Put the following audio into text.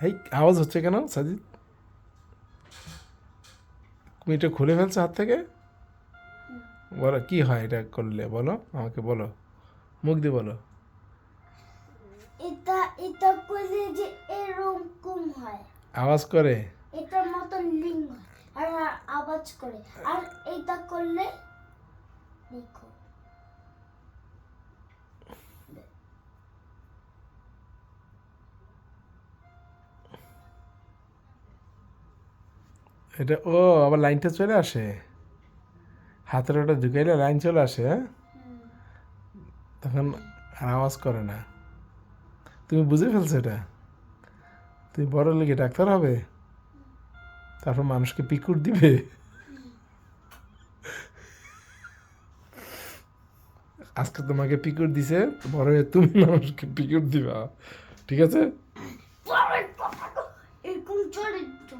এই আওয়াজ হচ্ছে কেন সাজিদ? তুমি এটা খুলে ফেলছো হাত থেকে? বলো কি হয় এটা করলে, বলো আমাকে, বলো, মুখ দিয়ে বলো। এটা এটা করলে যে এরকম হয়, আওয়াজ করে? এটার মতন লিঙ্গ আর আওয়াজ করে। আর এটা করলে দেখো, এটা ও আবার লাইনটা চলে আসে, হাতের ওটা ঢুকাইলে লাইন চলে আসে, হ্যাঁ? তখন আর আওয়াজ করে না। তুমি বুঝে ফেলছো এটা? তুমি বড় লেগে ডাক্তার হবে, তারপর মানুষকে পিকুর দিবে। আজকে তোমাকে পিকুর দিছে, বড় হয়ে তুমি মানুষকে পিকুর দিবা, ঠিক আছে? এরকম চলে তো।